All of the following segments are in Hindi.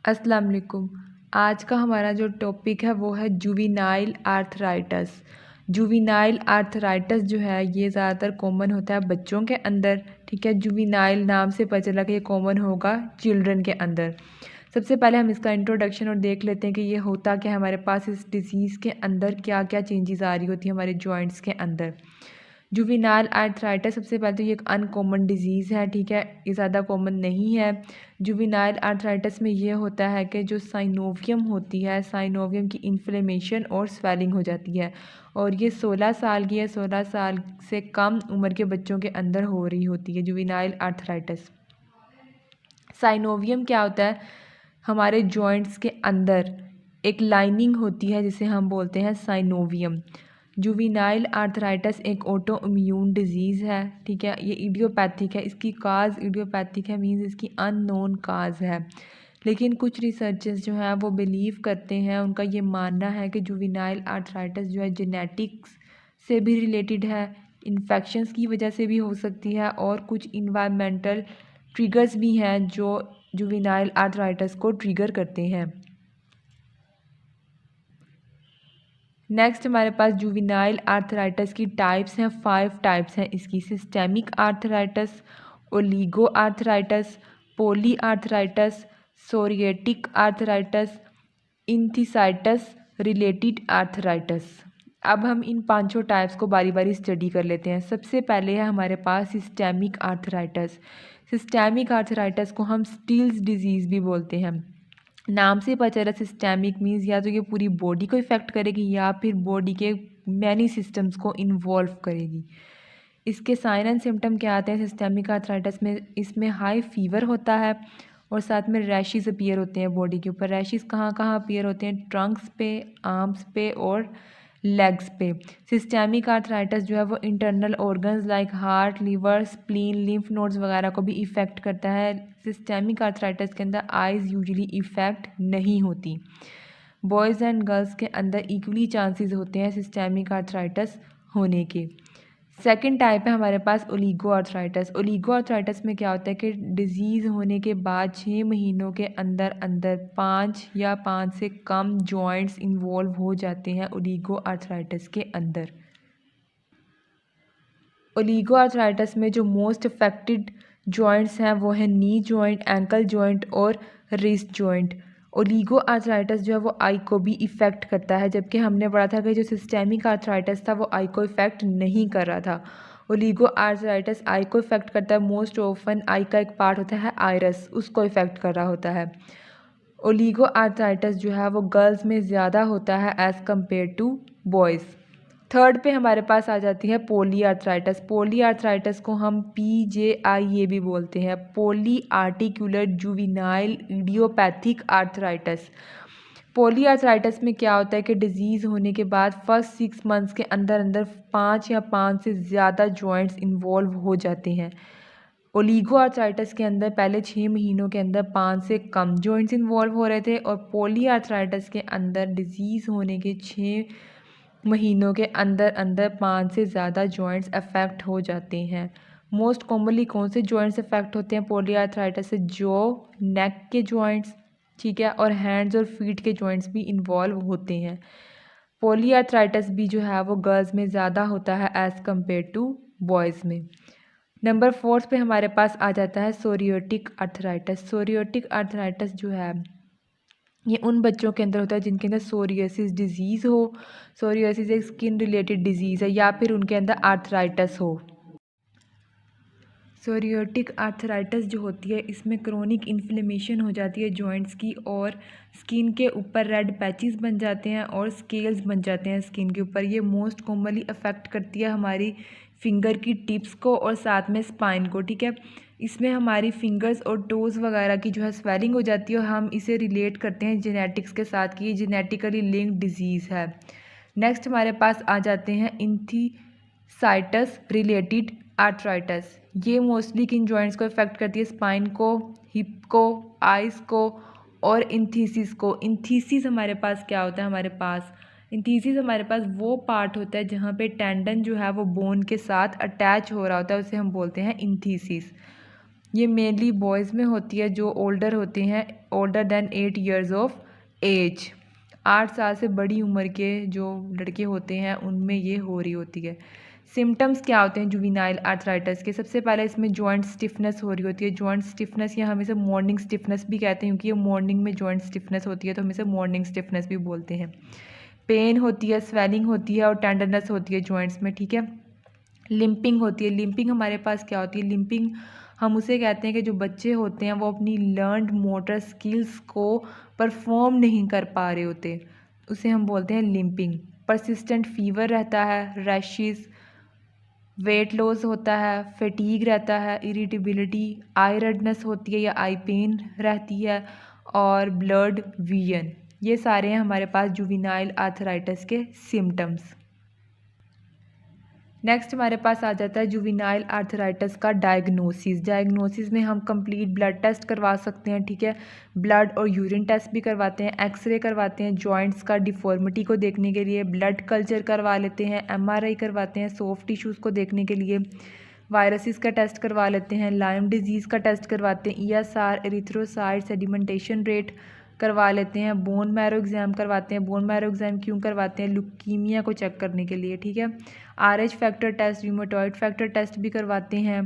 अस्सलाम वालेकुम। आज का हमारा जो टॉपिक है वो है जुवेनाइल आर्थराइटिस। जुवेनाइल आर्थराइटिस जो है ये ज़्यादातर कॉमन होता है बच्चों के अंदर, ठीक है। जुवेनाइल नाम से पता चला कि ये कॉमन होगा चिल्ड्रन के अंदर। सबसे पहले हम इसका इंट्रोडक्शन और देख लेते हैं कि ये होता क्या है हमारे पास, इस डिज़ीज़ के अंदर क्या क्या चेंजेस आ रही होती है हमारे जॉइंट्स के अंदर। जुवेनाइल आर्थराइटिस सबसे पहले तो ये एक अनकॉमन डिज़ीज़ है, ठीक है, ये ज़्यादा कॉमन नहीं है। जुवेनाइल आर्थराइटिस में ये होता है कि जो साइनोवियम होती है, साइनोवियम की इन्फ्लेमेशन और स्वेलिंग हो जाती है, और ये 16 साल की है, 16 साल से कम उम्र के बच्चों के अंदर हो रही होती है जुवेनाइल आर्थराइटिस। साइनोवियम क्या होता है, हमारे जॉइंट्स के अंदर एक लाइनिंग होती है जिसे हम बोलते हैं साइनोवियम। जुवेनाइल आर्थराइटिस एक ऑटो इम्यून डिजीज़ है, ठीक है, ये इडियोपैथिक है, इसकी काज इडियोपैथिक है, मींस इसकी अननोन काज है। लेकिन कुछ रिसर्चर्स जो हैं वो बिलीव करते हैं, उनका ये मानना है कि जुवेनाइल आर्थराइटिस जो है जेनेटिक्स से भी रिलेटेड है, इन्फेक्शंस की वजह से भी हो सकती है, और कुछ इन्वायरमेंटल ट्रिगर्स भी हैं जो जुवेनाइल आर्थराइटिस को ट्रिगर करते हैं। नेक्स्ट हमारे पास जुवेनाइल आर्थराइटिस की टाइप्स हैं, 5 टाइप्स हैं इसकी। Systemic arthritis, oligo arthritis, poly arthritis, psoriatic arthritis, enthesitis, related arthritis. अब हम इन पांचों टाइप्स को बारी बारी स्टडी कर लेते हैं। सबसे पहले है हमारे पास सिस्टेमिक आर्थराइटिस। सिस्टेमिक आर्थराइटिस को हम स्टील्स डिजीज़ भी बोलते हैं। नाम से पता चला सिस्टेमिक मीन्स या तो ये पूरी बॉडी को इफ़ेक्ट करेगी या फिर बॉडी के मैनी सिस्टम्स को इन्वॉल्व करेगी। इसके साइन एंड सिम्टम क्या आते हैं सिस्टेमिक आर्थराइटिस में, इसमें हाई फीवर होता है और साथ में रैशेस अपीयर होते हैं बॉडी के ऊपर। रैशेस कहाँ कहाँ अपीयर होते हैं, ट्रंक्स पे, आर्म्स पे और लेग्स पे। सिस्टेमिक आर्थराइटिस जो है वो internal organs like heart, liver, spleen, lymph nodes वगैरह को भी इफ़ेक्ट करता है। सिस्टेमिक आर्थराइटिस के अंदर आइज़ यूजुअली इफ़ेक्ट नहीं होती। बॉयज़ एंड गर्ल्स के अंदर इक्वली चांसेस होते हैं सिस्टेमिक आर्थराइटिस होने के। सेकंड टाइप है हमारे पास ओलिगो आर्थराइटिस। ओलिगो आर्थराइटिस में क्या होता है कि डिजीज़ होने के बाद 6 महीनों के अंदर अंदर 5 या 5 से कम जॉइंट्स इन्वॉल्व हो जाते हैं ओलिगो आर्थराइटिस के अंदर। ओलिगो आर्थराइटिस में जो मोस्ट अफेक्टेड जॉइंट्स हैं वो है नी जॉइंट, एंकल जॉइंट और रिस्ट जॉइंट। ओलिगो आर्थराइटिस जो है वो आई को भी इफ़ेक्ट करता है, जबकि हमने पढ़ा था कि जो सिस्टेमिक आर्थराइटिस था वो आई को इफ़ेक्ट नहीं कर रहा था। ओलिगो आर्थराइटिस आई को इफ़ेक्ट करता है, मोस्ट ऑफन आई का एक पार्ट होता है आइरस, उसको इफ़ेक्ट कर रहा होता है। ओलिगो आर्थराइटिस जो है वो गर्ल्स में ज़्यादा होता है as compare to boys. Third पे हमारे पास आ जाती है पॉली आर्थराइटिस। पॉली आर्थराइटिस को हम PJI भी बोलते हैं, poly articular juvenile idiopathic arthritis. Poly arthritis में क्या होता है कि डिजीज़ होने के बाद फर्स्ट 6 मंथ्स के अंदर अंदर 5 या 5 से ज़्यादा जॉइंट्स इन्वॉल्व हो जाते हैं। ओलिगो आर्थराइटिस के अंदर पहले 6 महीनों के अंदर 5 से कम जॉइंट्स इन्वॉल्व हो रहे थे, और पॉली आर्थराइटिस के अंदर डिजीज़ होने के 6 महीनों के अंदर अंदर 5 से ज़्यादा जॉइंट्स अफेक्ट हो जाते हैं। मोस्ट कॉमनली कौन से जॉइंट्स अफेक्ट होते हैं पॉली आर्थराइटिस से, जो नेक के जॉइंट्स, ठीक है, और हैंड्स और फीट के जॉइंट्स भी इन्वॉल्व होते हैं। पॉली आर्थराइटिस भी जो है वो गर्ल्स में ज़्यादा होता है एज़ कम्पेयर टू बॉयज़ में। नंबर 4 पे हमारे पास आ जाता है सोरियोटिक आर्थराइटिस। सोरियोटिक आर्थराइटिस जो है ये उन बच्चों के अंदर होता है जिनके अंदर सोरियोसिस डिजीज़ हो। सोरियोसिस एक स्किन रिलेटेड डिजीज़ है, या फिर उनके अंदर आर्थराइटिस हो। सोरियोटिक आर्थराइटिस जो होती है इसमें क्रोनिक इन्फ्लेमेशन हो जाती है जॉइंट्स की, और स्किन के ऊपर रेड पैचेस बन जाते हैं और स्केल्स बन जाते हैं स्किन के ऊपर। ये मोस्ट कॉमनली अफेक्ट करती है हमारी फिंगर की टिप्स को और साथ में स्पाइन को, ठीक है। इसमें हमारी फिंगर्स और टोज़ वगैरह की जो है स्वेलिंग हो जाती है, और हम इसे रिलेट करते हैं जेनेटिक्स के साथ कि ये जेनेटिकली लिंक्ड डिजीज़ है। नेक्स्ट हमारे पास आ जाते हैं इंथिसाइटिस रिलेटेड आर्थराइटिस। ये मोस्टली किन जॉइंट्स को इफ़ेक्ट करती है, स्पाइन को, हिप को, आइज़ को और इंथीसिस को। इंथीसिस हमारे पास क्या होता है, हमारे पास इंथीसिस हमारे पास वो पार्ट होता है जहाँ पे टेंडन जो है वो बोन के साथ अटैच हो रहा होता है, उसे हम बोलते हैं इंथीसिस। ये मेनली बॉयज़ में होती है जो ओल्डर होते हैं, older than 8 years of age. 8 साल से बड़ी उम्र के जो लड़के होते हैं उनमें ये हो रही होती है। सिम्टम्स क्या होते हैं जुवेनाइल आर्थराइटिस के? सबसे पहले इसमें जॉइंट स्टिफनेस हो रही होती है। जॉइंट स्टिफनेस या हम इसे मॉर्निंग स्टिफनेस भी कहते हैं, क्योंकि ये मॉर्निंग में जॉइंट स्टिफनेस होती है तो हम इसे मॉर्निंग स्टिफनेस भी बोलते हैं। पेन होती है, स्वेलिंग होती है और टेंडरनेस होती है जॉइंट्स में, ठीक है। लिंपिंग होती है। लिंपिंग हमारे पास क्या होती है? लिंपिंग हम उसे कहते हैं कि जो बच्चे होते हैं वो अपनी लर्नड मोटर स्किल्स को परफॉर्म नहीं कर पा रहे होते, उसे हम बोलते हैं लिंपिंग। परसिस्टेंट फीवर रहता है, रैशेस, वेट लॉस होता है, फटीग रहता है, इरिटेबिलिटी, आई रेडनेस होती है या आई पेन रहती है, और ब्लड विजन। ये सारे हैं हमारे पास जुवेनाइल आर्थराइटिस के सिम्टम्स। नेक्स्ट हमारे पास आ जाता है जुवेनाइल आर्थराइटिस का डायग्नोसिस। डायग्नोसिस में हम कंप्लीट ब्लड टेस्ट करवा सकते हैं, ठीक है। ब्लड और यूरिन टेस्ट भी करवाते हैं, एक्सरे करवाते हैं जॉइंट्स का डिफॉर्मिटी को देखने के लिए, ब्लड कल्चर करवा लेते हैं, एमआरआई करवाते हैं सॉफ्ट टिश्यूज़ को देखने के लिए, वायरसेस का टेस्ट करवा लेते हैं, लाइम डिजीज़ का टेस्ट करवाते हैं, ईएसआर, एरिथ्रोसाइट, सेडिमेंटेशन रेट करवा लेते हैं, बोन मैरो एग्ज़ाम करवाते हैं। बोन मैरो एग्ज़ाम क्यों करवाते हैं? ल्यूकीमिया को चेक करने के लिए, ठीक है। RH factor test, rheumatoid factor test भी करवाते हैं,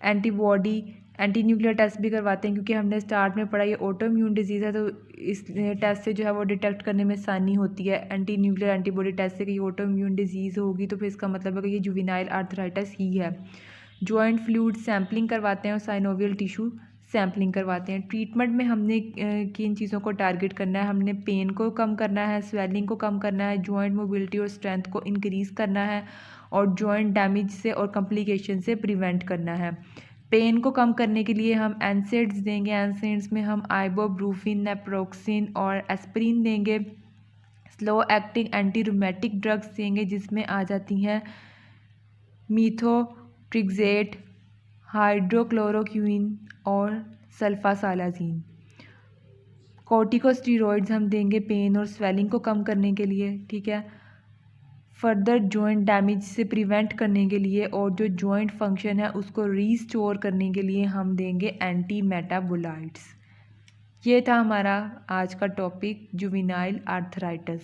एंटीबॉडी, एंटी न्यूक्लियर टेस्ट भी करवाते हैं, क्योंकि हमने स्टार्ट में पढ़ा ये ऑटो इम्यून डिजीज़ है तो इस टेस्ट से जो है वो डिटेक्ट करने में आसानी होती है। एंटी न्यूक्लियर एंटीबॉडी टेस्ट से कि ये ऑटो इम्यून डिजीज़ होगी तो फिर इसका मतलब है कि ये जुवेनाइल आर्थराइटिस ही है। जॉइंट फ्लूइड सैम्पलिंग करवाते हैं और साइनोवियल टिश्यू सैम्पलिंग करवाते हैं। ट्रीटमेंट में हमने किन चीज़ों को टारगेट करना है? हमने पेन को कम करना है, स्वेलिंग को कम करना है, जॉइंट मोबिलिटी और स्ट्रेंथ को इंक्रीज़ करना है, और जॉइंट डैमेज से और कॉम्प्लिकेशन से प्रिवेंट करना है। पेन को कम करने के लिए हम एनसेड्स देंगे। एनसेड्स में हम आइबोब्रूफिन, नेप्रोक्सिन और एस्पिरिन देंगे। Slow acting anti rheumatic drugs देंगे जिसमें आ जाती हैं मीथोट्रिक्सेट, हाइड्रोक्लोरोक्विन और सल्फासालाजीन। कॉर्टिकोस्टेरॉइड्स हम देंगे पेन और स्वेलिंग को कम करने के लिए, ठीक है। फर्दर जॉइंट डैमेज से प्रिवेंट करने के लिए और जो जॉइंट फंक्शन है उसको रीस्टोर करने के लिए हम देंगे एंटी मेटाबोलाइट्स। ये था हमारा आज का टॉपिक जुवेनाइल आर्थराइटिस।